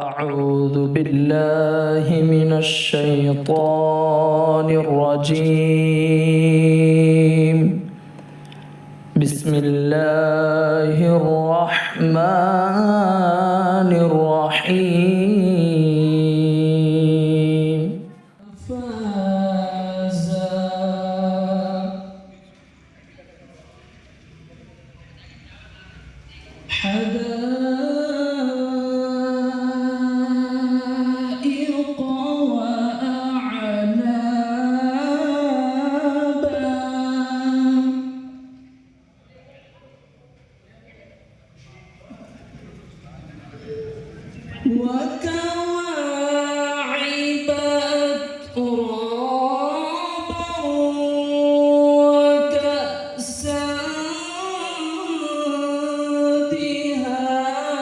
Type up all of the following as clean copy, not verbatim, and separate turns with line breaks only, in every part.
أعوذ بالله من الشيطان الرجيم. بسم الله الرحمن الرحيم. فاز حدائق وأعنابا وكواعب أترابا وكأسا دهاقا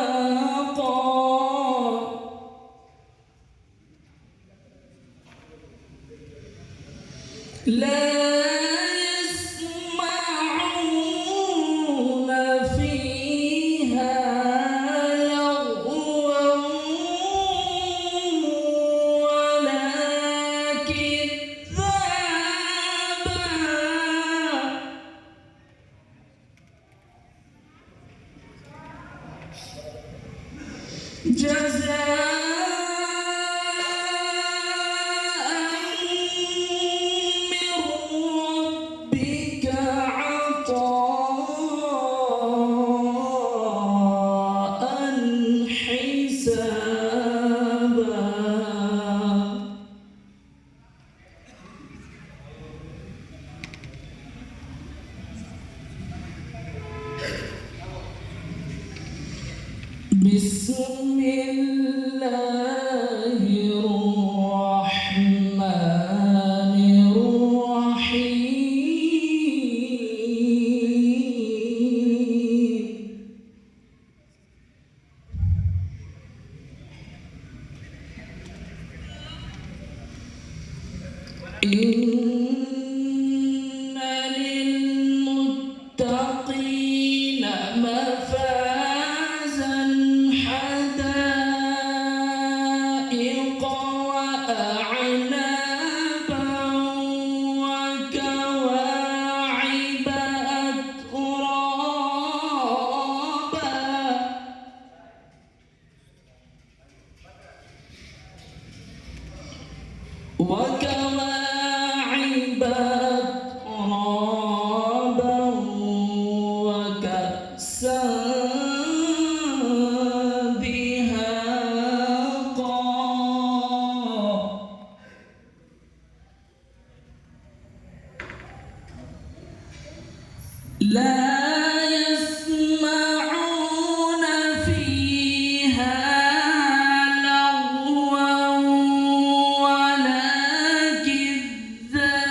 لا يسمعون فيها لغوا ولا كذابا من ربك عطاء حسابا. بسم الله الرحمن الرحيم. إن للمتقين مفازا حدائق وأعنابا وكواعب أترابا وكواعب أترابا وكأسا دهاقا لا يسمعون فيها لغوا ولا كذابا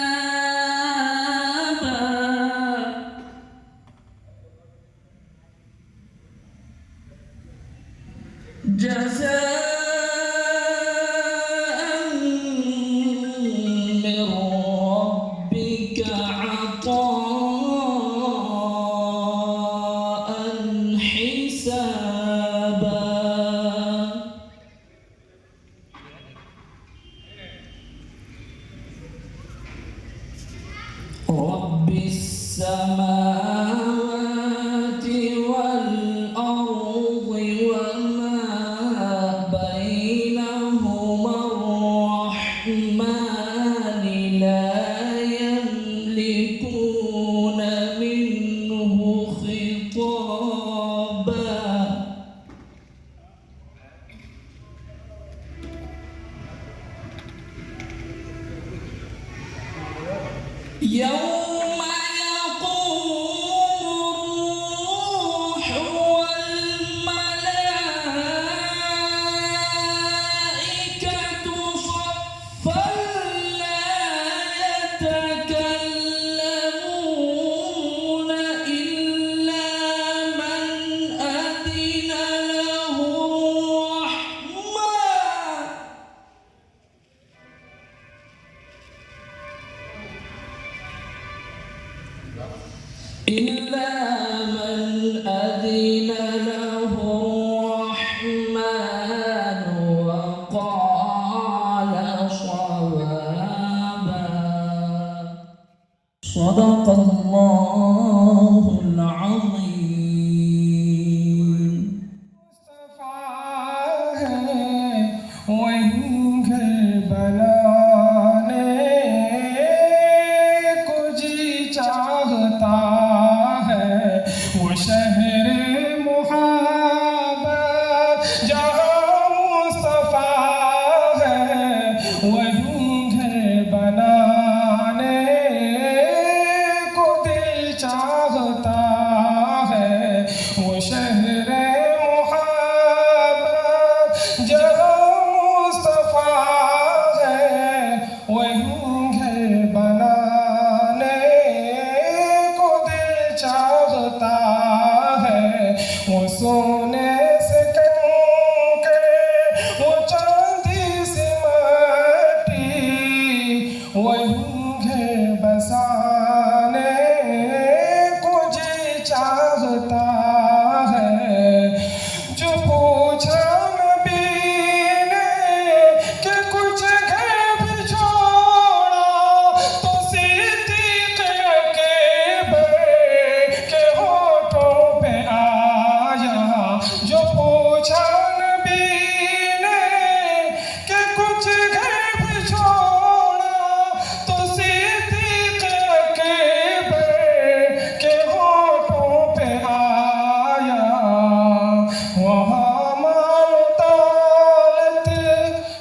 جزاء من ربك عطاء حسابا. رب السماوات والأرض وما بينهما الرحمن يوم يقوم الروح والملائكة صفا لا يتكلمون إلا من أذن له الرحمن إلا من أذن له الرحمن وقال صوابا صدق الله العظيم
وہیں گھر بنانے کو جی چاہتا ہے وہ شہر محبت جہاں مصطفیٰ ہے وہیں گھر بنانے کو دل چاہتا ہے وہ شہر جہاں مصطفیٰ ہے وہیں گھر بنانے کو دل چاہتا ہے وہ سونے سے کنکر وہ چاندی سے مٹی وہیں گھر بسانے کو جی چاہتا ہے جو پوچھا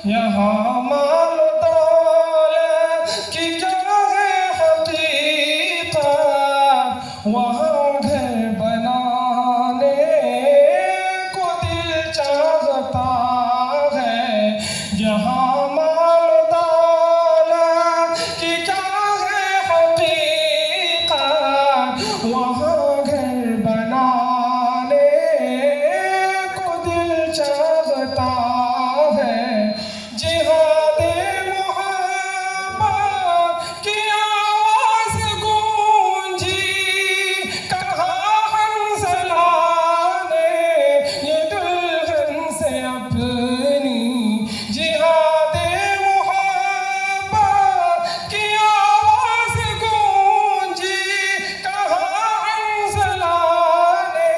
یہاں مال دولت کی کیا ہے حقیقت وہاں گھر بنانے کو دل چاہتا ہے جہاں مال دولت کی کیا ہے حقیقت وہاں گھر بنانے کو دل چاہتا ہے جہاد محبت کی آواز گونجی کہا حنظلہ نے یہ دلہن سے اپنی جہاد محبت کی آواز گونجی کہا حنظلہ نے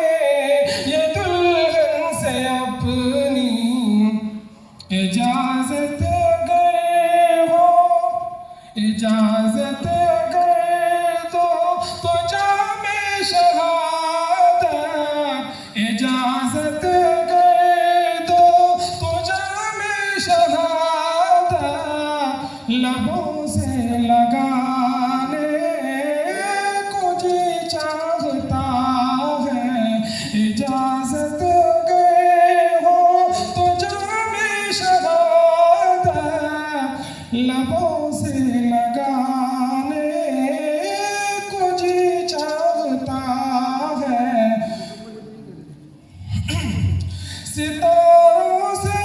یہ دلہن سے اپنی اجازت گئے ہو اجازت گئے دو تو جام شہادت اجازت گئے دو تو جام شہادت لبوں سے لگانے کو جی چاہتا ہے اجازت لبوں سے لگانے کو جی چاہتا ہے ستاروں سے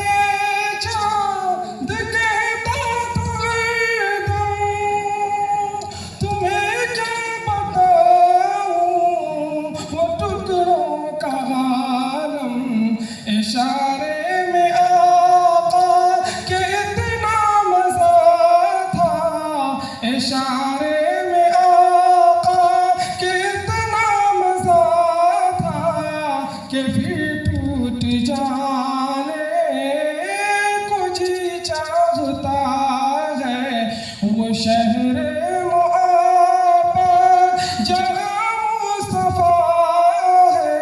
چاند کہتا تو ہردم تمہیں کیا بتاؤں وہ ٹکڑوں کا عالم اشارے میں اشارے میں آقا کتنا مزہ تھا کہ پھر ٹوٹ جانے کو جی چاہتا ہے وہ شہر محبت جہاں مصطفیٰ ہے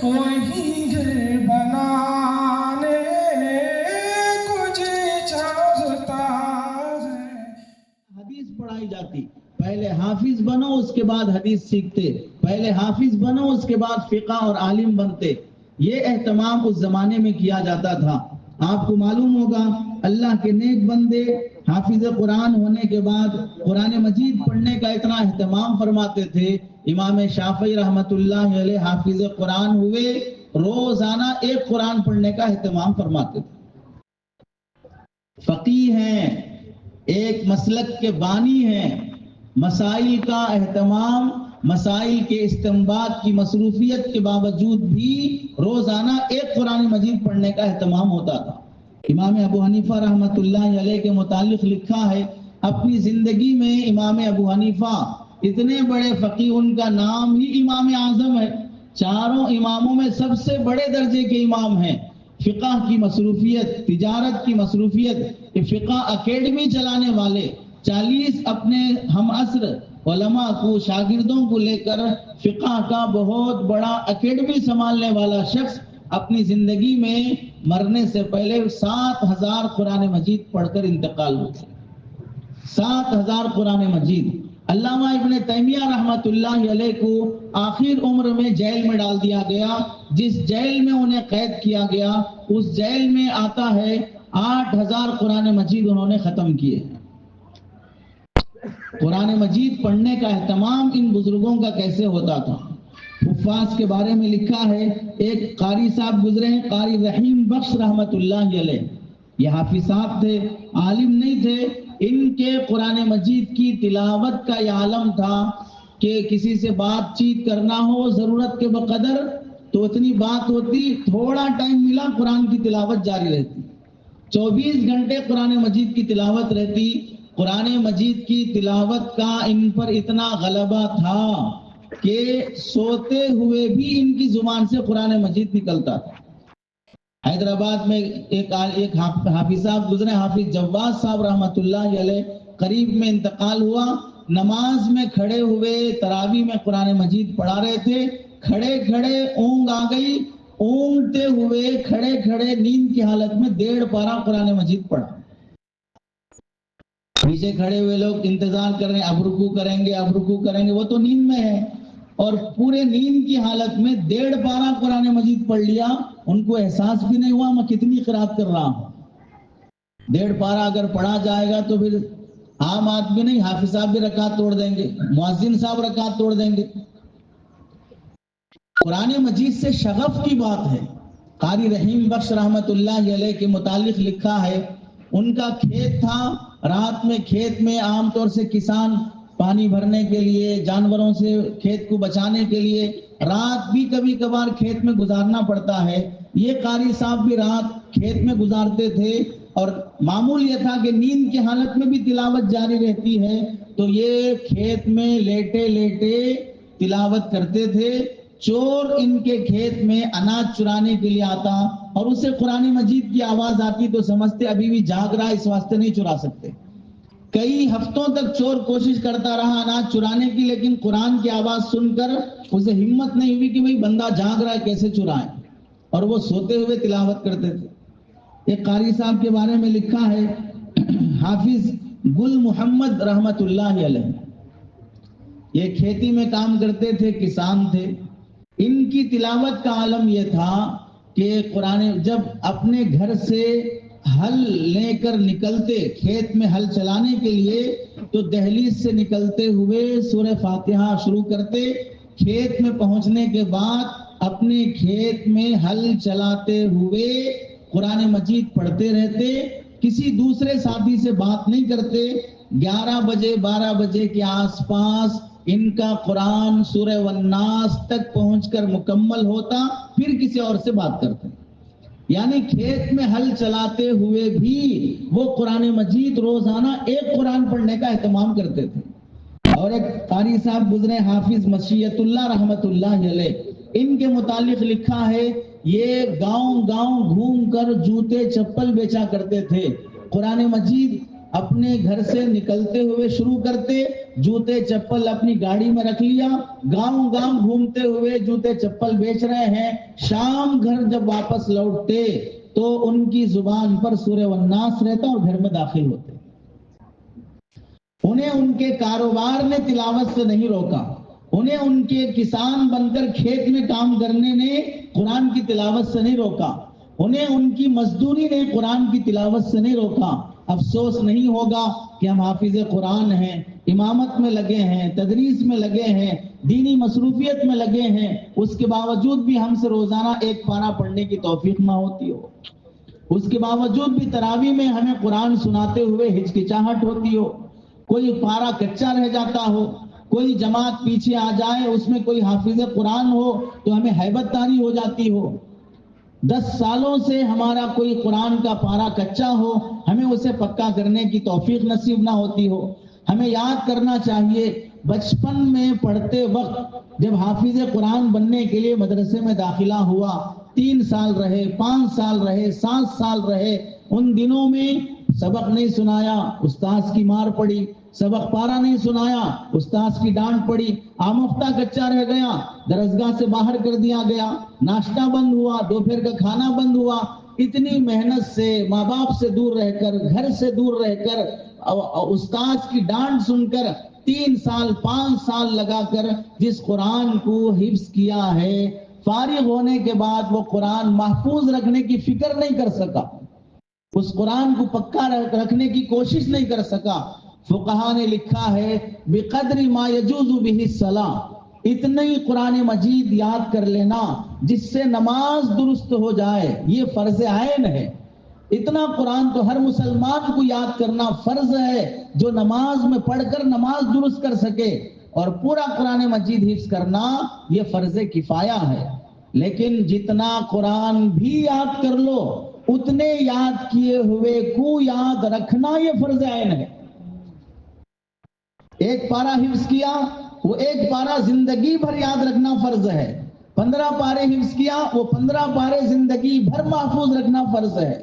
وہیں گھر بنانے کو جی چاہتا ہے.
حدیث پڑھا پڑھائی جاتی. پہلے حافظ بنو اس کے بعد حدیث سیکھتے, پہلے حافظ بنو اس کے بعد فقہ اور عالم بنتے. یہ اہتمام اس زمانے میں کیا جاتا تھا. آپ کو معلوم ہوگا اللہ کے نیک بندے حافظ قرآن ہونے کے بعد قرآن مجید پڑھنے کا اتنا اہتمام فرماتے تھے. امام شافعی رحمت اللہ علیہ حافظ قرآن ہوئے, روزانہ ایک قرآن پڑھنے کا اہتمام فرماتے تھے. فقیہ ہیں, ایک مسلک کے بانی ہیں, مسائل کا اہتمام, مسائل کے استنباط کی مصروفیت کے باوجود بھی روزانہ ایک قرآن مجید پڑھنے کا اہتمام ہوتا تھا. امام ابو حنیفہ رحمت اللہ علیہ کے متعلق لکھا ہے, اپنی زندگی میں امام ابو حنیفہ اتنے بڑے فقیہ, ان کا نام ہی امام اعظم ہے, چاروں اماموں میں سب سے بڑے درجے کے امام ہیں. فقہ کی مصروفیت, تجارت کی مصروفیت, فقہ اکیڈمی چلانے والے, 40 اپنے ہم عصر علماء کو, شاگردوں کو لے کر فقہ کا بہت بڑا اکیڈمی سنبھالنے والا شخص اپنی زندگی میں مرنے سے پہلے 7000 قرآن مجید پڑھ کر انتقال ہو گئے. 7000 قرآن مجید. علامہ ابن تیمیہ رحمت اللہ علیہ کو آخر عمر میں جیل میں ڈال دیا گیا. جس جیل میں انہیں قید کیا گیا اس جیل میں آتا ہے 8000 قرآن مجید انہوں نے ختم کیے. قرآن مجید پڑھنے کا اہتمام ان بزرگوں کا کیسے ہوتا تھا. حفاظ کے بارے میں لکھا ہے, ایک قاری صاحب گزرے ہیں, قاری رحیم بخش رحمت اللہ علیہ. یہ حافظ صاحب تھے, عالم نہیں تھے. ان کے قرآن مجید کی تلاوت کا یہ عالم تھا کہ کسی سے بات چیت کرنا ہو ضرورت کے بقدر تو اتنی بات ہوتی, تھوڑا ٹائم ملا قرآن کی تلاوت جاری رہتی. 24 گھنٹے قرآن مجید کی تلاوت رہتی. قرآن مجید کی تلاوت کا ان پر اتنا غلبہ تھا کہ سوتے ہوئے بھی ان کی زبان سے قرآن مجید نکلتا تھا. حیدرآباد میں ایک حافظ صاحب گزرے, حافظ جواز صاحب رحمت اللہ علیہ, قریب میں انتقال ہوا. نماز میں کھڑے ہوئے تراویح میں قرآن مجید پڑھا رہے تھے, کھڑے کھڑے اونگ آ گئی, اونگتے ہوئے کھڑے کھڑے نیند کی حالت میں 1.5 پارہ قرآن مجید پڑھا. پیچھے کھڑے ہوئے لوگ انتظار کر رہے ہیں, اب رکوع کریں گے, اب رکوع کریں گے, وہ تو نیند میں ہے, اور پورے نیند کی حالت میں 1.5 پارہ قرآن مجید پڑھ لیا. ان کو احساس بھی نہیں ہوا میں کتنی قرات کر رہا ہوں. 1.5 پارہ اگر پڑھا جائے گا تو پھر عام آدمی نہیں, حافظ صاحب بھی رکعت توڑ دیں گے, مؤذن صاحب رکعت توڑ دیں گے. قرآن مجید سے شغف کی بات ہے. قاری رحیم بخش رحمت اللہ علیہ کے متعلق لکھا ہے, ان کا کھیت تھا, رات میں کھیت میں عام طور سے کسان پانی بھرنے کے لیے, جانوروں سے کھیت کو بچانے کے لیے رات بھی کبھی کبھار کھیت میں گزارنا پڑتا ہے. یہ قاری صاحب بھی رات کھیت میں گزارتے تھے, اور معمول یہ تھا کہ نیند کی حالت میں بھی تلاوت جاری رہتی ہے, تو یہ کھیت میں لیٹے لیٹے تلاوت کرتے تھے. چور ان کے کھیت میں اناج چرانے کے لیے آتا اور اسے قرآن مجید کی آواز آتی تو سمجھتے ابھی بھی جاگ رہا, اس واسطے نہیں چرا سکتے. کئی ہفتوں تک چور کوشش کرتا رہا اناج چرانے کی, لیکن قرآن کی آواز سن کر اسے ہمت نہیں ہوئی کہ بھئی بندہ جاگ رہا ہے کیسے چرائیں, اور وہ سوتے ہوئے تلاوت کرتے تھے. ایک قاری صاحب کے بارے میں لکھا ہے, حافظ گل محمد رحمت اللہ علیہ, یہ کھیتی میں کام کرتے تھے, کسان تھے. ان کی تلاوت کا عالم یہ تھا کہ قرآن جب اپنے گھر سے ہل لے کر نکلتے کھیت میں ہل چلانے کے لیے تو دہلیز سے نکلتے ہوئے سورہ فاتحہ شروع کرتے. کھیت میں پہنچنے کے بعد اپنے کھیت میں ہل چلاتے ہوئے قرآن مجید پڑھتے رہتے, کسی دوسرے ساتھی سے بات نہیں کرتے. 11 بجے 12 بجے کے آس پاس ان کا قرآن سورہ والناس تک پہنچ کر مکمل ہوتا, پھر کسی اور سے بات کرتے. یعنی کھیت میں ہل چلاتے ہوئے بھی وہ قرآن مجید روزانہ ایک قرآن پڑھنے کا اہتمام کرتے تھے. اور ایک قاری صاحب گزرے حافظ مشیت اللہ رحمت اللہ علیہ, ان کے متعلق لکھا ہے یہ گاؤں گاؤں گھوم کر جوتے چپل بیچا کرتے تھے. قرآن مجید اپنے گھر سے نکلتے ہوئے شروع کرتے, جوتے چپل اپنی گاڑی میں رکھ لیا, گاؤں گاؤں گھومتے ہوئے جوتے چپل بیچ رہے ہیں. شام گھر جب واپس لوٹتے تو ان کی زبان پر سورہ والناس رہتا اور گھر میں داخل ہوتے. انہیں ان کے کاروبار نے تلاوت سے نہیں روکا، انہیں ان کے کسان بن کر کھیت میں کام کرنے نے قرآن کی تلاوت سے نہیں روکا، انہیں ان کی مزدوری نے قرآن کی تلاوت سے نہیں روکا۔ افسوس نہیں ہوگا کہ ہم حافظ قرآن ہیں، امامت میں لگے ہیں، تدریس میں لگے ہیں، دینی مصروفیت میں لگے ہیں، اس کے باوجود بھی ہم سے روزانہ ایک پارہ پڑھنے کی توفیق نہ ہوتی ہو، اس کے باوجود بھی تراویح میں ہمیں قرآن سناتے ہوئے ہچکچاہٹ ہوتی ہو، کوئی پارہ کچا رہ جاتا ہو، کوئی جماعت پیچھے آ جائے اس میں کوئی حافظ قرآن ہو تو ہمیں ہیبت طاری ہو جاتی ہو، 10 سالوں سے ہمارا کوئی قرآن کا پارہ کچا ہو، ہمیں اسے پکا کرنے کی توفیق نصیب نہ ہوتی ہو۔ ہمیں یاد کرنا چاہیے بچپن میں پڑھتے وقت جب حافظ قرآن بننے کے لیے مدرسے میں داخلہ ہوا، 3 سال رہے، 5 سال رہے، 7 سال رہے، ان دنوں میں سبق نہیں سنایا، استاذ کی مار پڑی، سبق پارہ نہیں سنایا، استاذ کی ڈانٹ پڑی، آموختہ کچا رہ گیا، درسگاہ سے باہر کر دیا گیا، ناشتہ بند ہوا، دوپہر کا کھانا بند ہوا۔ اتنی محنت سے، ماں باپ سے دور رہ کر، گھر سے دور رہ کر، استاذ کی ڈانٹ سن کر 3 سال 5 سال لگا کر جس قرآن کو حفظ کیا ہے، فارغ ہونے کے بعد وہ قرآن محفوظ رکھنے کی فکر نہیں کر سکا، اس قرآن کو پکا رکھنے کی کوشش نہیں کر سکا۔ فقہا نے لکھا ہے بقدر ما یجوز بہ الصلاۃ، اتنا ہی قرآن مجید یاد کر لینا جس سے نماز درست ہو جائے، یہ فرض عین ہے۔ اتنا قرآن تو ہر مسلمان کو یاد کرنا فرض ہے جو نماز میں پڑھ کر نماز درست کر سکے، اور پورا قرآن مجید حفظ کرنا یہ فرض کفایہ ہے۔ لیکن جتنا قرآن بھی یاد کر لو اتنے یاد کیے ہوئے کو یاد رکھنا یہ فرض عین ہے۔ ایک پارہ حفظ کیا، وہ ایک پارہ زندگی بھر یاد رکھنا فرض ہے۔ 15 پارے حفظ کیا، وہ 15 پارے زندگی بھر محفوظ رکھنا فرض ہے۔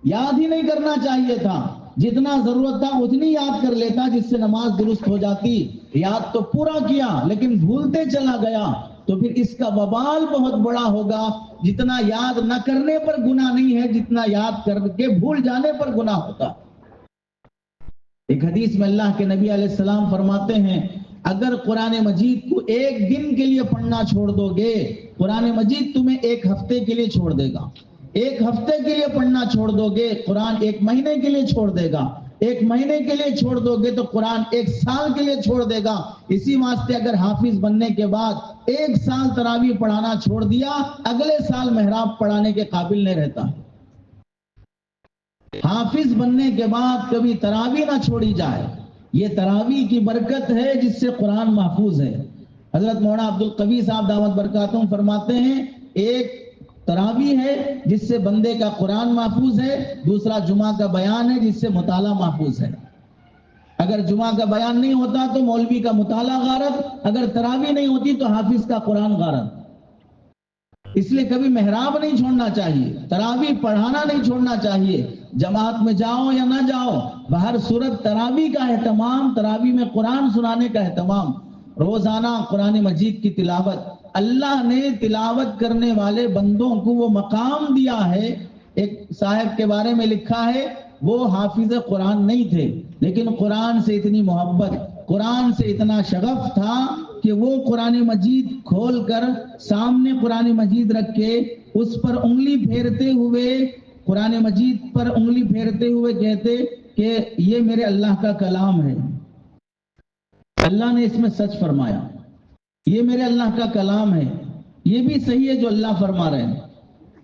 یاد ہی نہیں کرنا چاہیے تھا، جتنا ضرورت تھا اتنی یاد کر لیتا جس سے نماز درست ہو جاتی۔ یاد تو پورا کیا لیکن بھولتے چلا گیا تو پھر اس کا وبال بہت بڑا ہوگا۔ جتنا یاد نہ کرنے پر گناہ نہیں ہے، جتنا یاد کر کے بھول جانے پر گناہ ہوتا۔ ایک حدیث میں اللہ کے نبی علیہ السلام فرماتے ہیں اگر قرآن مجید کو ایک دن کے لیے پڑھنا چھوڑ دو گے، قرآن مجید تمہیں 1 ہفتے کے لیے چھوڑ دے گا۔ 1 ہفتے کے لیے پڑھنا چھوڑ دو گے، قرآن 1 مہینے کے لیے چھوڑ دے گا۔ 1 مہینے کے لیے چھوڑ دو گے تو قرآن 1 سال کے لیے چھوڑ دے گا۔ اسی واسطے اگر حافظ بننے کے بعد 1 سال تراویح پڑھانا چھوڑ دیا، اگلے سال محراب پڑھانے کے قابل نہیں رہتا۔ حافظ بننے کے بعد کبھی تراویح نہ چھوڑی جائے، یہ تراویح کی برکت ہے جس سے قرآن محفوظ ہے۔ حضرت مولانا عبدالقوی صاحب دامت برکاتہم فرماتے ہیں ایک تراویح ہے جس سے بندے کا قرآن محفوظ ہے، دوسرا جمعہ کا بیان ہے جس سے مطالعہ محفوظ ہے۔ اگر جمعہ کا بیان نہیں ہوتا تو مولوی کا مطالعہ غارت، اگر تراویح نہیں ہوتی تو حافظ کا قرآن غارت۔ اس لیے کبھی محراب نہیں چھوڑنا چاہیے، تراویح پڑھانا نہیں چھوڑنا چاہیے، جماعت میں جاؤ یا نہ جاؤ، بہر صورت تراویح کا اہتمام، تراویح میں قرآن سنانے کا اہتمام، روزانہ قرآن مجید کی تلاوت۔ اللہ نے تلاوت کرنے والے بندوں کو وہ مقام دیا ہے۔ ایک صاحب کے بارے میں لکھا ہے وہ حافظ قرآن نہیں تھے لیکن قرآن سے اتنی محبت، قرآن سے اتنا شغف تھا کہ وہ قرآن مجید کھول کر سامنے قرآن مجید رکھ کے اس پر انگلی پھیرتے ہوئے، قرآن مجید پر انگلی پھیرتے ہوئے کہتے کہ یہ میرے اللہ کا کلام ہے، اللہ نے اس میں سچ فرمایا، یہ میرے اللہ کا کلام ہے، یہ بھی صحیح ہے جو اللہ فرما رہے ہیں۔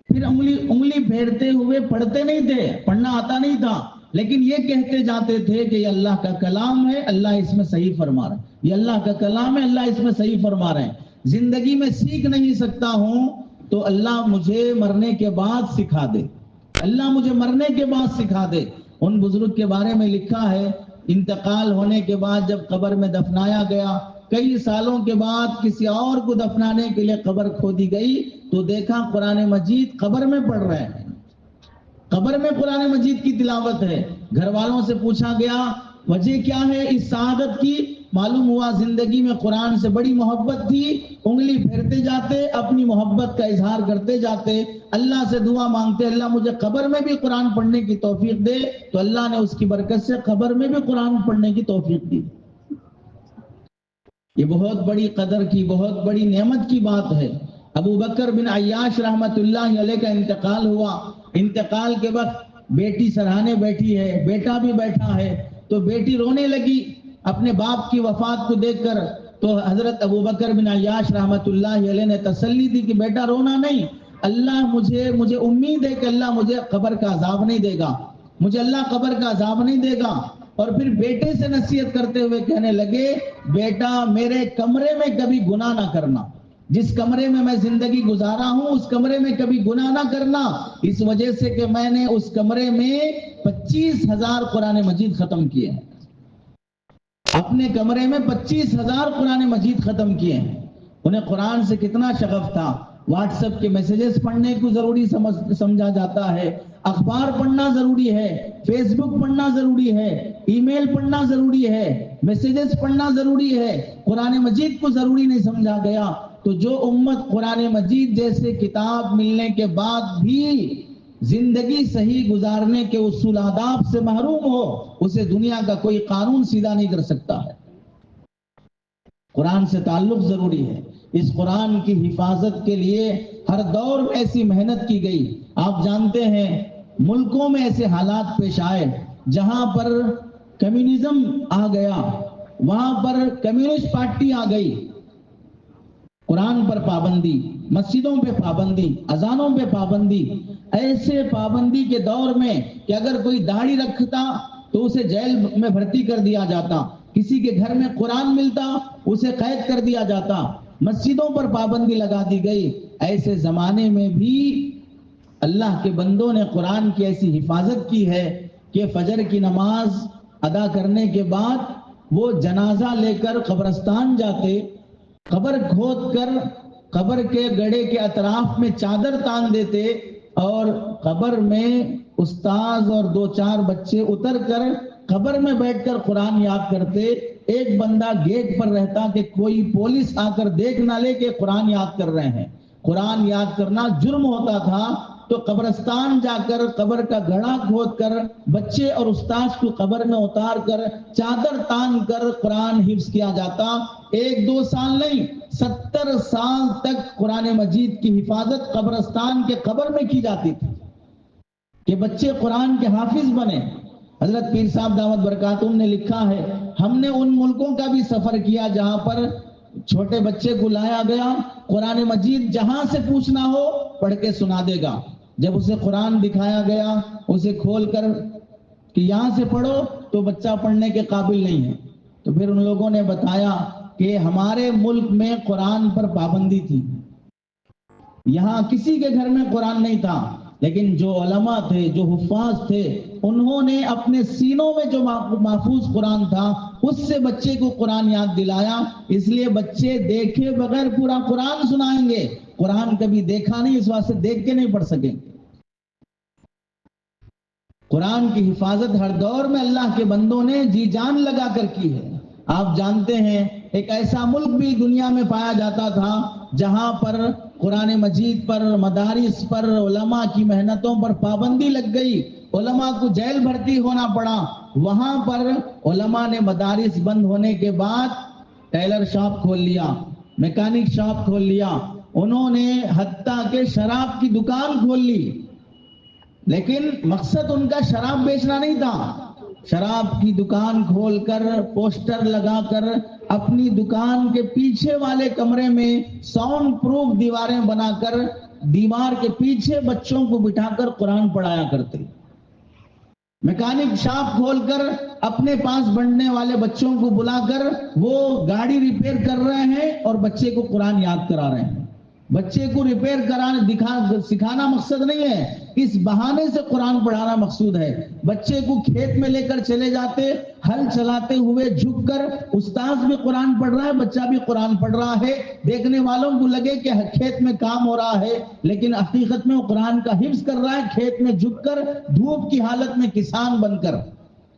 پھر انگلی پھیرتے ہوئے پڑھتے نہیں تھے، پڑھنا آتا نہیں تھا، لیکن یہ کہتے جاتے تھے کہ یہ اللہ کا کلام ہے، اللہ اس میں صحیح فرما رہے ہیں، یہ اللہ کا کلام ہے، اللہ اس میں صحیح فرما رہے ہیں۔ زندگی میں سیکھ نہیں سکتا ہوں تو اللہ مجھے مرنے کے بعد سکھا دے، اللہ مجھے مرنے کے بعد سکھا دے۔ ان بزرگ کے بارے میں لکھا ہے انتقال ہونے کے بعد جب قبر میں دفنایا گیا، کئی سالوں کے بعد کسی اور کو دفنانے کے لیے قبر کھودی گئی تو دیکھا قرآن مجید قبر میں پڑھ رہے ہیں، قبر میں قرآن مجید کی تلاوت ہے۔ گھر والوں سے پوچھا گیا وجہ کیا ہے اس سعادت کی؟ معلوم ہوا زندگی میں قرآن سے بڑی محبت تھی، انگلی پھیرتے جاتے، اپنی محبت کا اظہار کرتے جاتے، اللہ سے دعا مانگتے، اللہ مجھے قبر میں بھی قرآن پڑھنے کی توفیق دے، تو اللہ نے اس کی برکت سے قبر میں بھی قرآن پڑھنے کی توفیق دی۔ یہ بہت بڑی قدر کی، بہت بڑی نعمت کی بات ہے۔ ابو بکر بن عیاش رحمت اللہ علیہ کا انتقال ہوا، انتقال کے وقت بیٹی سرہانے بیٹھی ہے، بیٹا بھی بیٹھا ہے، تو بیٹی رونے لگی اپنے باپ کی وفات کو دیکھ کر، تو حضرت ابو بکر بن عیاش رحمت اللہ علیہ نے تسلی دی کہ بیٹا رونا نہیں، اللہ مجھے امید ہے کہ اللہ مجھے قبر کا عذاب نہیں دے گا، مجھے اللہ قبر کا عذاب نہیں دے گا۔ اور پھر بیٹے سے نصیحت کرتے ہوئے کہنے لگے، بیٹا میرے کمرے میں کبھی گناہ نہ کرنا، جس کمرے میں زندگی گزارا ہوں اس کمرے میں کبھی گناہ نہ کرنا، اس وجہ سے کہ میں نے اس کمرے میں 25,000 قرآن مجید ختم کیے ہیں، اپنے کمرے میں 25,000 قرآن مجید ختم کیے ہیں۔ انہیں قرآن سے کتنا شغف تھا، واٹس ایپ کے میسیجز پڑھنے کو ضروری سمجھا جاتا ہے، اخبار پڑھنا ضروری ہے، فیس بک پڑھنا ضروری ہے، ای میل پڑھنا ضروری ہے، میسیجز پڑھنا ضروری ہے، قرآن مجید کو ضروری نہیں سمجھا گیا۔ تو جو امت قرآن مجید جیسے کتاب ملنے کے بعد بھی زندگی صحیح گزارنے کے اصول آداب سے محروم ہو، اسے دنیا کا کوئی قانون سیدھا نہیں کر سکتا ہے۔ قرآن سے تعلق ضروری ہے۔ اس قرآن کی حفاظت کے لیے ہر دور میں ایسی محنت کی گئی۔ آپ جانتے ہیں ملکوں میں ایسے حالات پیش آئے جہاں پر کمیونزم آ گیا، وہاں پر کمیونسٹ پارٹی آ گئی، قرآن پر پابندی، مسجدوں پہ پابندی، اذانوں پہ پابندی، ایسے پابندی کے دور میں کہ اگر کوئی داڑھی رکھتا تو اسے جیل میں بھرتی کر دیا جاتا، کسی کے گھر میں قرآن ملتا اسے قید کر دیا جاتا، مسجدوں پر پابندی لگا دی گئی۔ ایسے زمانے میں بھی اللہ کے بندوں نے قرآن کی ایسی حفاظت کی ہے کہ فجر کی نماز ادا کرنے کے بعد وہ جنازہ لے کر قبرستان جاتے، قبر کھود کر قبر کے گڑھے کے اطراف میں چادر تان دیتے، اور قبر میں استاذ اور 2-4 بچے اتر کر قبر میں بیٹھ کر قرآن یاد کرتے۔ ایک بندہ گیٹ پر رہتا کہ کوئی پولیس آ کر دیکھ نہ لے کہ قرآن یاد کر رہے ہیں۔ قرآن یاد کرنا جرم ہوتا تھا، تو قبرستان جا کر قبر کا گڑھا کھود کر بچے اور استاذ کو قبر میں اتار کر چادر تان کر قرآن حفظ کیا جاتا۔ 1-2 سال نہیں، 70 سال تک قرآن مجید کی حفاظت قبرستان کے قبر میں کی جاتی تھی کہ بچے قرآن کے حافظ بنے۔ حضرت پیر صاحب دامت برکاتہم نے لکھا ہے، ہم نے ان ملکوں کا بھی سفر کیا جہاں پر چھوٹے بچے کو لایا گیا، قرآن مجید جہاں سے پوچھنا ہو پڑھ کے سنا دے گا۔ جب اسے قرآن دکھایا گیا اسے کھول کر کہ یہاں سے پڑھو تو بچہ پڑھنے کے قابل نہیں ہے، تو پھر ان لوگوں نے بتایا کہ ہمارے ملک میں قرآن پر پابندی تھی، یہاں کسی کے گھر میں قرآن نہیں تھا، لیکن جو علماء تھے، جو حفاظ تھے، انہوں نے اپنے سینوں میں جو محفوظ قرآن تھا اس سے بچے کو قرآن یاد دلایا۔ اس لیے بچے دیکھے بغیر پورا قرآن سنائیں گے، قرآن کبھی دیکھا نہیں، اس واسطے دیکھ کے نہیں پڑھ سکیں۔ قرآن کی حفاظت ہر دور میں اللہ کے بندوں نے جی جان لگا کر کی ہے۔ آپ جانتے ہیں ایک ایسا ملک بھی دنیا میں پایا جاتا تھا جہاں پر قرآن مجید پر، مدارس پر، علماء کی محنتوں پر پابندی لگ گئی، علماء کو جیل بھرتی ہونا پڑا۔ وہاں پر علماء نے مدارس بند ہونے کے بعد ٹیلر شاپ کھول لیا، میکینک شاپ کھول لیا، انہوں نے حتیٰ کہ شراب کی دکان کھول لی، لیکن مقصد ان کا شراب بیچنا نہیں تھا۔ شراب کی دکان کھول کر پوسٹر لگا کر اپنی دکان کے پیچھے والے کمرے میں ساؤنڈ پروف دیواریں بنا کر دیوار کے پیچھے بچوں کو بٹھا کر قرآن پڑھایا کرتے۔ میکینک شاپ کھول کر اپنے پاس بننے والے بچوں کو بلا کر وہ گاڑی ریپیئر کر رہے ہیں اور بچے کو قرآن یاد کرا رہے ہیں۔ بچے کو ریپیئر سکھانا مقصد نہیں ہے، اس بہانے سے قرآن پڑھانا مقصود ہے۔ بچے کو کھیت میں لے کر چلے جاتے، ہل چلاتے ہوئے جھک کر استاذ بھی قرآن پڑھ رہا ہے، بچہ بھی قرآن پڑھ رہا ہے، دیکھنے والوں کو لگے کہ کھیت میں کام ہو رہا ہے، لیکن حقیقت میں وہ قرآن کا حفظ کر رہا ہے، کھیت میں جھک کر، دھوپ کی حالت میں کسان بن کر۔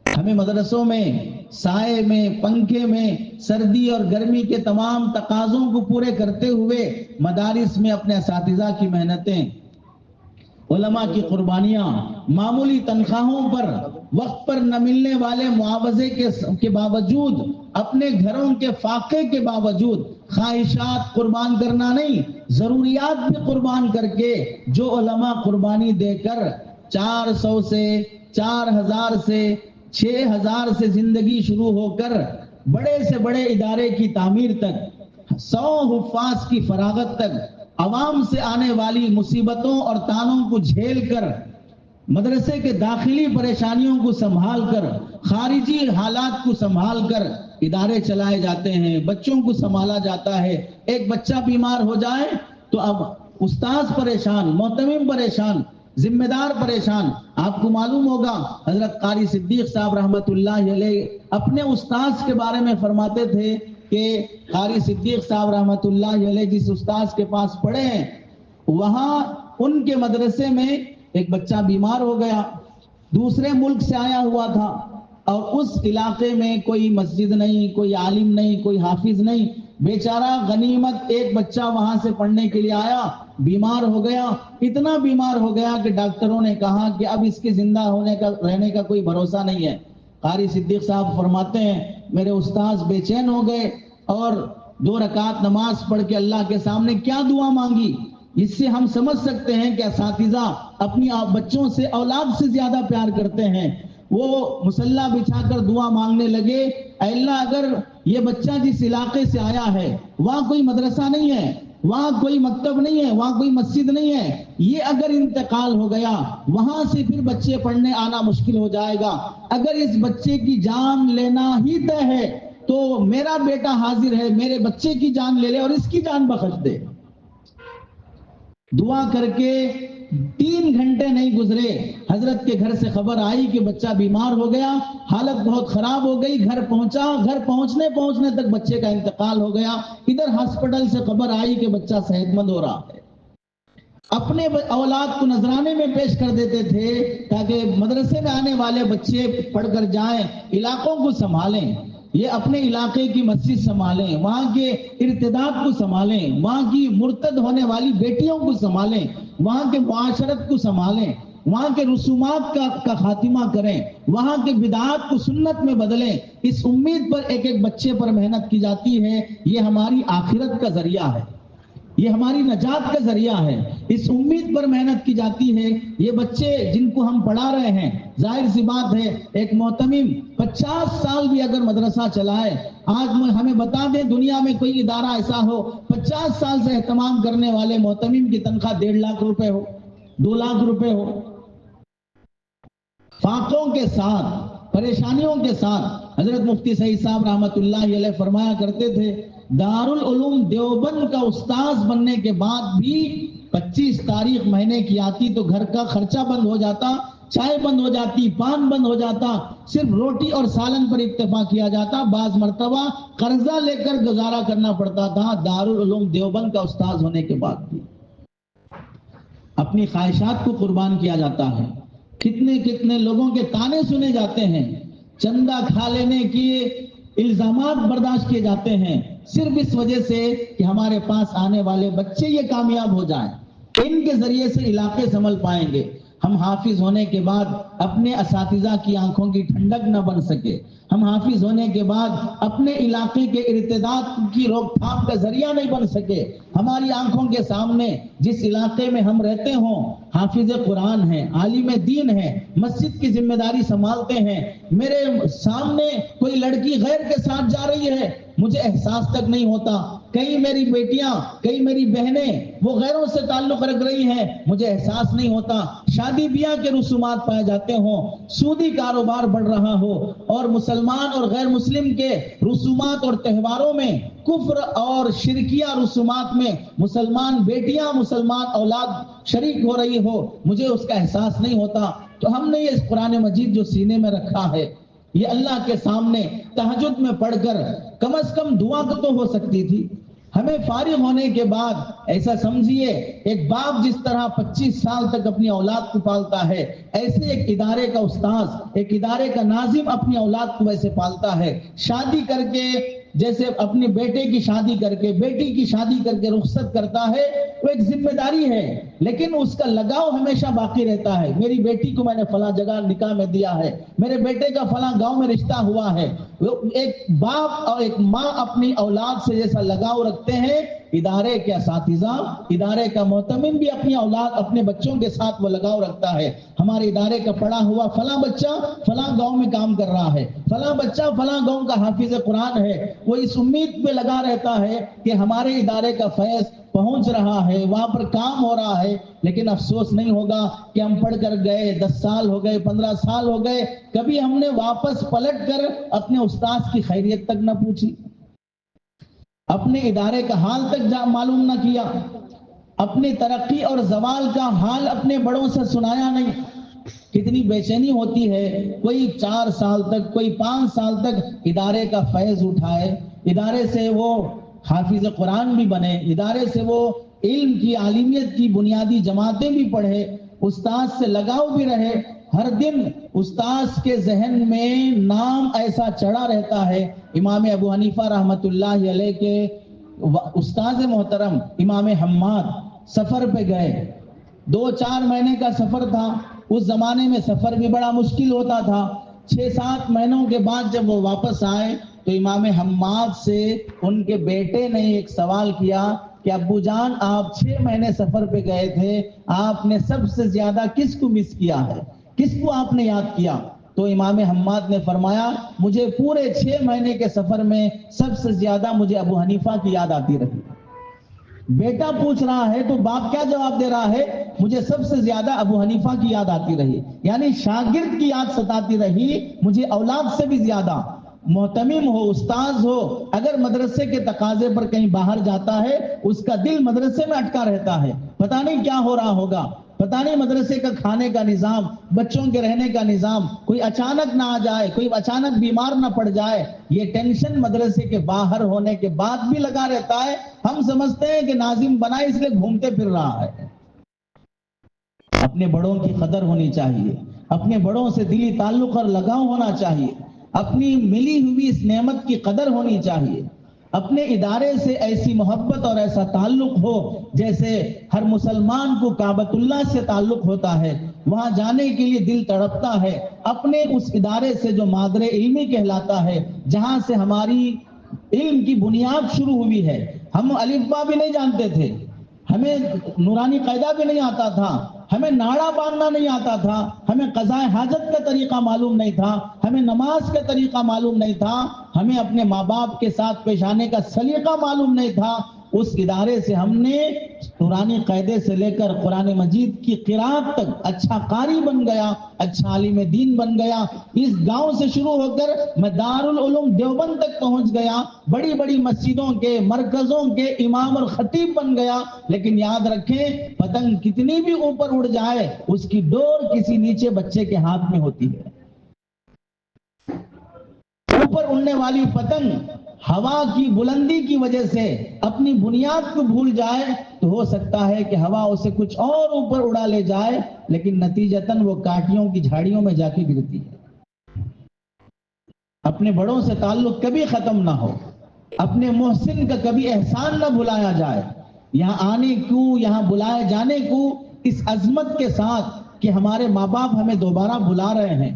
ہمیں مدرسوں میں سائے میں، پنکھے میں، سردی اور گرمی کے تمام تقاضوں کو پورے کرتے ہوئے مدارس میں اپنے اساتذہ کی محنتیں، علماء کی قربانیاں، معمولی تنخواہوں پر، وقت پر نہ ملنے والے معاوضے کے باوجود، اپنے گھروں کے فاقے کے باوجود خواہشات قربان کرنا نہیں، ضروریات بھی قربان کر کے جو علماء قربانی دے کر 400 سے 4000 سے 6000 سے زندگی شروع ہو کر بڑے سے بڑے ادارے کی تعمیر تک، 100 حفاظ کی فراغت تک، عوام سے آنے والی مصیبتوں اور تانوں کو جھیل کر، مدرسے کے داخلی پریشانیوں کو سنبھال کر، خارجی حالات کو سنبھال کر ادارے چلائے جاتے ہیں، بچوں کو سنبھالا جاتا ہے۔ ایک بچہ بیمار ہو جائے تو اب استاذ پریشان، معتمم پریشان، ذمہ دار پریشان۔ آپ کو معلوم ہوگا حضرت قاری صدیق صاحب رحمت اللہ علیہ اپنے استاذ کے بارے میں فرماتے تھے کہ قاری صدیق صاحب رحمت اللہ علیہ جس استاذ کے پاس پڑھے ہیں، وہاں ان کے مدرسے میں ایک بچہ بیمار ہو گیا، دوسرے ملک سے آیا ہوا تھا، اور اس علاقے میں کوئی مسجد نہیں، کوئی عالم نہیں، کوئی حافظ نہیں، بیچارہ غنیمت ایک بچہ وہاں سے پڑھنے کے لیے آیا، بیمار ہو گیا، اتنا بیمار ہو گیا کہ ڈاکٹروں نے کہا کہ اب اس کے زندہ رہنے کا کوئی بھروسہ نہیں ہے۔ قاری صدیق صاحب فرماتے ہیں میرے استاذ بے چین ہو گئے اور 2 رکعت نماز پڑھ کے اللہ کے سامنے کیا دعا مانگی۔ اس سے ہم سمجھ سکتے ہیں کہ اساتذہ اپنی بچوں سے، اولاد سے زیادہ پیار کرتے ہیں۔ وہ مصلی بچھا کر دعا مانگنے لگے، اے اللہ اگر یہ بچہ جس علاقے سے آیا ہے وہاں کوئی مدرسہ نہیں ہے، وہاں کوئی مکتب نہیں ہے، وہاں کوئی مسجد نہیں ہے، یہ اگر انتقال ہو گیا وہاں سے پھر بچے پڑھنے آنا مشکل ہو جائے گا، اگر اس بچے کی جان لینا ہی طے ہے تو میرا بیٹا حاضر ہے، میرے بچے کی جان لے لے اور اس کی جان بخش دے۔ دعا کر کے 3 گھنٹے نہیں گزرے، حضرت کے گھر سے خبر آئی کہ بچہ بیمار ہو گیا، حالت بہت خراب ہو گئی، گھر پہنچا، گھر پہنچنے تک بچے کا انتقال ہو گیا، ادھر ہاسپٹل سے خبر آئی کہ بچہ صحت مند ہو رہا ہے۔ اپنے اولاد کو نذرانے میں پیش کر دیتے تھے تاکہ مدرسے میں آنے والے بچے پڑھ کر جائیں، علاقوں کو سنبھالیں، یہ اپنے علاقے کی مسجد سنبھالیں، وہاں کے ارتداد کو سنبھالیں، وہاں کی مرتد ہونے والی بیٹیوں کو سنبھالیں، وہاں کے معاشرت کو سنبھالیں، وہاں کے رسومات کا خاتمہ کریں، وہاں کے بدعات کو سنت میں بدلیں۔ اس امید پر ایک ایک بچے پر محنت کی جاتی ہے، یہ ہماری آخرت کا ذریعہ ہے، یہ ہماری نجات کا ذریعہ ہے، اس امید پر محنت کی جاتی ہے۔ یہ بچے جن کو ہم پڑھا رہے ہیں، ظاہر سی بات ہے ایک معتمم 50 سال بھی اگر مدرسہ چلائے، آج ہمیں بتا دیں دنیا میں کوئی ادارہ ایسا ہو 50 سال سے اہتمام کرنے والے معتمم کی تنخواہ 1.5 لاکھ روپے ہو، 2 لاکھ روپے ہو، فاقوں کے ساتھ، پریشانیوں کے ساتھ۔ حضرت مفتی سعید صاحب رحمت اللہ علیہ فرمایا کرتے تھے دارالعلوم دیوبند کا استاذ بننے کے بعد بھی 25 تاریخ مہینے کی آتی تو گھر کا خرچہ بند ہو جاتا، چائے بند ہو جاتی، پان بند ہو جاتا، صرف روٹی اور سالن پر اکتفا کیا جاتا، بعض مرتبہ قرضہ لے کر گزارا کرنا پڑتا تھا دارالعلوم دیوبند کا استاذ ہونے کے بعد بھی۔ اپنی خواہشات کو قربان کیا جاتا ہے، کتنے لوگوں کے تانے سنے جاتے ہیں، چندہ کھا لینے کی الزامات برداشت کیے جاتے ہیں، صرف اس وجہ سے کہ ہمارے پاس آنے والے بچے یہ کامیاب ہو جائیں، ان کے ذریعے سے علاقے سنبھل پائیں گے۔ ہم حافظ ہونے کے بعد اپنے اساتذہ کی آنکھوں کی ٹھنڈک نہ بن سکے، ہم حافظ ہونے کے بعد اپنے علاقے کے ارتداد کی روک تھام کا ذریعہ نہیں بن سکے، ہماری آنکھوں کے سامنے جس علاقے میں ہم رہتے ہوں حافظ قرآن ہیں، عالم دین ہیں، مسجد کی ذمہ داری سنبھالتے ہیں، میرے سامنے کوئی لڑکی غیر کے ساتھ جا رہی ہے، مجھے احساس تک نہیں ہوتا، کئی میری بیٹیاں، کئی میری بہنیں وہ غیروں سے تعلق رکھ رہی ہیں، مجھے احساس نہیں ہوتا، شادی بیاہ کے رسومات پائے جاتے ہوں، سودی کاروبار بڑھ رہا ہو، اور مسلمان اور غیر مسلم کے رسومات اور تہواروں میں کفر اور شرکیہ رسومات میں مسلمان بیٹیاں، مسلمان اولاد شریک ہو رہی ہو، مجھے اس کا احساس نہیں ہوتا۔ تو ہم نے یہ قرآن مجید جو سینے میں رکھا ہے، یہ اللہ کے سامنے تہجد میں پڑھ کر کم از کم دعا تو ہو سکتی تھی، ہمیں فارغ ہونے کے بعد ایسا سمجھیے ایک باپ جس طرح 25 سال تک اپنی اولاد کو پالتا ہے، ایسے ایک ادارے کا استاذ، ایک ادارے کا ناظم اپنی اولاد کو ویسے پالتا ہے. شادی کر کے جیسے اپنے بیٹے کی شادی کر کے بیٹی کی شادی کر کے رخصت کرتا ہے، وہ ایک ذمہ داری ہے، لیکن اس کا لگاؤ ہمیشہ باقی رہتا ہے. میری بیٹی کو میں نے فلاں جگہ نکاح میں دیا ہے، میرے بیٹے کا فلاں گاؤں میں رشتہ ہوا ہے. ایک باپ اور ایک ماں اپنی اولاد سے جیسا لگاؤ رکھتے ہیں، ادارے کے اساتذہ، ادارے کا محتمم بھی اپنی اولاد، اپنے بچوں کے ساتھ وہ لگاؤ رکھتا ہے. ہمارے ادارے کا پڑھا ہوا فلاں بچہ فلاں گاؤں میں کام کر رہا ہے، فلاں بچہ فلاں گاؤں کا حافظ قرآن ہے، وہ اس امید پہ لگا رہتا ہے کہ ہمارے ادارے کا فیض پہنچ رہا ہے، وہاں پر کام ہو رہا ہے. لیکن افسوس نہیں ہوگا کہ ہم پڑھ کر گئے، 10 سال ہو گئے، 15 سال ہو گئے، کبھی ہم نے واپس پلٹ کر اپنے استاذ کی خیریت تک نہ پوچھی، اپنے ادارے کا حال تک معلوم نہ کیا، اپنی ترقی اور زوال کا حال اپنے بڑوں سے سنایا نہیں. کتنی بے چینی ہوتی ہے، کوئی 4 سال تک، کوئی 5 سال تک ادارے کا فیض اٹھائے، ادارے سے وہ حافظ قرآن بھی بنے، ادارے سے وہ علم کی عالمیت کی بنیادی جماعتیں بھی پڑھے، استاذ سے لگاؤ بھی رہے. ہر دن استاذ کے ذہن میں نام ایسا چڑھا رہتا ہے. امام ابو حنیفہ رحمت اللہ علیہ کے استاذ محترم امام حماد سفر پہ گئے، 2-4 مہینے کا سفر تھا. اس زمانے میں سفر بھی بڑا مشکل ہوتا تھا. 6-7 مہینوں کے بعد جب وہ واپس آئے تو امام حماد سے ان کے بیٹے نے ایک سوال کیا کہ ابو جان، آپ 6 مہینے سفر پہ گئے تھے، آپ نے سب سے زیادہ کس کو مس کیا ہے، کس کو آپ نے یاد کیا؟ تو امام حماد نے فرمایا مجھے پورے 6 مہینے کے سفر میں سب سے زیادہ مجھے ابو حنیفہ کی یاد آتی رہی. بیٹا پوچھ رہا ہے تو باپ کیا جواب دے رہا ہے؟ مجھے سب سے زیادہ ابو حنیفہ کی یاد آتی رہی. یعنی شاگرد کی یاد ستاتی رہی، مجھے اولاد سے بھی زیادہ. محتمم ہو، استاذ ہو، اگر مدرسے کے تقاضے پر کہیں باہر جاتا ہے، اس کا دل مدرسے میں اٹکا رہتا ہے. پتہ نہیں کیا ہو رہا ہوگا، پتہ نہیں مدرسے کا کھانے کا نظام، بچوں کے رہنے کا نظام، کوئی اچانک نہ آ جائے، کوئی اچانک بیمار نہ پڑ جائے، یہ ٹینشن مدرسے کے باہر ہونے کے بعد بھی لگا رہتا ہے. ہم سمجھتے ہیں کہ ناظم بنا اس لیے گھومتے پھر رہا ہے. اپنے بڑوں کی قدر ہونی چاہیے، اپنے بڑوں سے دلی تعلق اور لگاؤ ہونا چاہیے، اپنی ملی ہوئی اس نعمت کی قدر ہونی چاہیے. اپنے ادارے سے ایسی محبت اور ایسا تعلق ہو جیسے ہر مسلمان کو کعبۃ اللہ سے تعلق ہوتا ہے، وہاں جانے کے لیے دل تڑپتا ہے. اپنے اس ادارے سے جو مادر علمی کہلاتا ہے، جہاں سے ہماری علم کی بنیاد شروع ہوئی ہے. ہم الف با بھی نہیں جانتے تھے، ہمیں نورانی قاعدہ بھی نہیں آتا تھا، ہمیں ناڑا باندھنا نہیں آتا تھا، ہمیں قضاء حاجت کا طریقہ معلوم نہیں تھا، ہمیں نماز کا طریقہ معلوم نہیں تھا، ہمیں اپنے ماں باپ کے ساتھ پیش آنے کا سلیقہ معلوم نہیں تھا. اس ادارے سے ہم نے نورانی قاعدے سے لے کر قرآن مجید کی قرات تک اچھا قاری بن گیا، اچھا عالم دین بن گیا. اس گاؤں سے شروع ہو کر میں دارالعلوم دیوبند تک پہنچ گیا، بڑی بڑی مسجدوں کے، مرکزوں کے امام اور خطیب بن گیا. لیکن یاد رکھیں، پتنگ کتنی بھی اوپر اڑ جائے، اس کی ڈور کسی نیچے بچے کے ہاتھ میں ہوتی ہے. اوپر اڑنے والی پتنگ ہوا کی بلندی کی وجہ سے اپنی بنیاد کو بھول جائے تو ہو سکتا ہے کہ ہوا اسے کچھ اور اوپر اڑا لے جائے، لیکن نتیجتاً وہ کاٹیوں کی جھاڑیوں میں جا کے گرتی ہے. اپنے بڑوں سے تعلق کبھی ختم نہ ہو، اپنے محسن کا کبھی احسان نہ بھلایا جائے. یہاں آنے کو، یہاں بلائے جانے کو اس عظمت کے ساتھ کہ ہمارے ماں باپ ہمیں دوبارہ بلا رہے ہیں،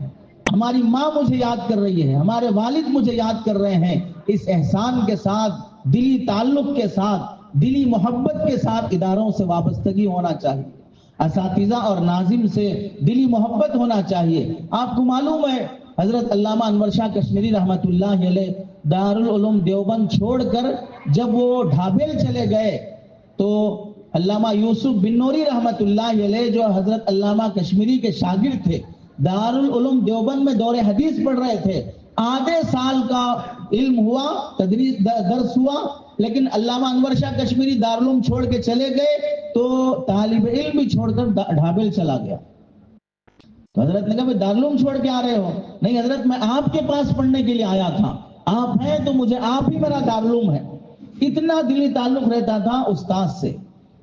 ہماری ماں مجھے یاد کر رہی ہے، ہمارے والد مجھے یاد کر رہے ہیں، اس احسان کے ساتھ، دلی تعلق کے ساتھ، دلی محبت کے ساتھ اداروں سے وابستگی ہونا چاہیے. اساتذہ اور ناظم سے دلی محبت ہونا چاہیے. آپ کو معلوم ہے حضرت علامہ انور شاہ کشمیری رحمت اللہ علیہ دارالعلوم دیوبند چھوڑ کر جب وہ ڈھابیل چلے گئے تو علامہ یوسف بن نوری رحمت اللہ علیہ جو حضرت علامہ کشمیری کے شاگرد تھے، دارالعلوم دیوبند میں دور حدیث پڑھ رہے تھے. آدھے سال کا علم ہوا، تدریس درس ہوا، لیکن علامہ انور شاہ کشمیری دارالعلوم چھوڑ کے چلے گئے تو طالب علم بھی چھوڑ کر ڈھابیل چلا گیا. تو حضرت نے کہا بھائی دارالعلوم چھوڑ کے آ رہے ہو؟ نہیں حضرت، میں آپ کے پاس پڑھنے کے لیے آیا تھا، آپ ہیں تو مجھے آپ ہی میرا دارالعلوم ہے. اتنا دلی تعلق رہتا تھا استاد سے،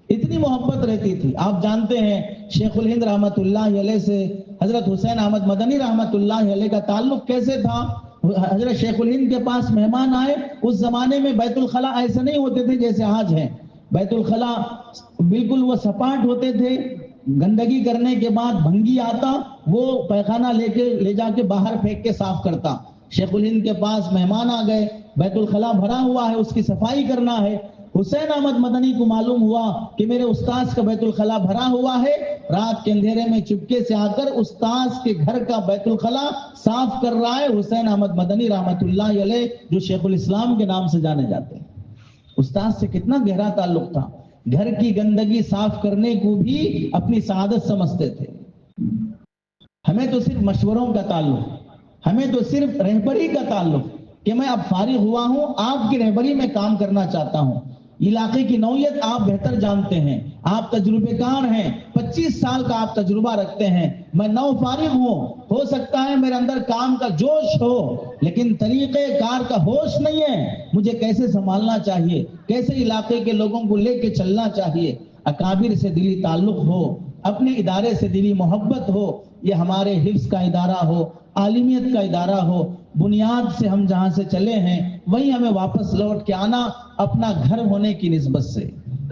اتنی محبت رہتی تھی. آپ جانتے ہیں شیخ الہند رحمت اللہ علیہ سے حضرت حسین احمد مدنی رحمت اللہ علیہ کا تعلق کیسے تھا. حضرت شیخ الہند کے پاس مہمان آئے، اس زمانے میں بیت الخلا ایسے نہیں ہوتے تھے جیسے آج ہیں. بیت الخلا بالکل وہ سپاٹ ہوتے تھے، گندگی کرنے کے بعد بھنگی آتا، وہ پیخانہ لے جا کے باہر پھینک کے صاف کرتا. شیخ الہند کے پاس مہمان آ گئے، بیت الخلا بھرا ہوا ہے، اس کی صفائی کرنا ہے. حسین احمد مدنی کو معلوم ہوا کہ میرے استاذ کا بیت الخلا بھرا ہوا ہے. رات کے اندھیرے میں چپکے سے آ کر استاذ کے گھر کا بیت الخلا صاف کر رہا ہے حسین احمد مدنی رحمت اللہ علیہ، جو شیخ الاسلام کے نام سے جانے جاتے ہیں. استاذ سے کتنا گہرا تعلق تھا. گھر کی گندگی صاف کرنے کو بھی اپنی سعادت سمجھتے تھے. ہمیں تو صرف مشوروں کا تعلق، ہمیں تو صرف رہبری کا تعلق کہ میں اب فارغ ہوا ہوں، آپ کی رہبری میں کام کرنا چاہتا ہوں. علاقے کی نوعیت آپ بہتر جانتے ہیں، آپ تجربے کار ہیں، 25 سال کا آپ تجربہ رکھتے ہیں. میں نو فارغ ہوں، ہو سکتا ہے میرے اندر کام کا جوش ہو لیکن طریقے کار کا ہوش نہیں ہے. مجھے کیسے سنبھالنا چاہیے، کیسے علاقے کے لوگوں کو لے کے چلنا چاہیے. اکابر سے دلی تعلق ہو، اپنے ادارے سے دلی محبت ہو. یہ ہمارے حفظ کا ادارہ ہو، عالمیت کا ادارہ ہو، بنیاد سے ہم جہاں سے چلے ہیں وہیں ہمیں واپس لوٹ کے آنا. اپنا گھر ہونے کی نسبت سے،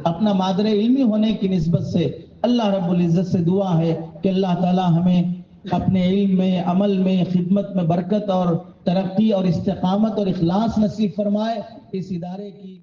اپنا مادر علمی ہونے کی نسبت سے اللہ رب العزت سے دعا ہے کہ اللہ تعالی ہمیں اپنے علم میں، عمل میں، خدمت میں برکت اور ترقی اور استقامت اور اخلاص نصیب فرمائے. اس ادارے کی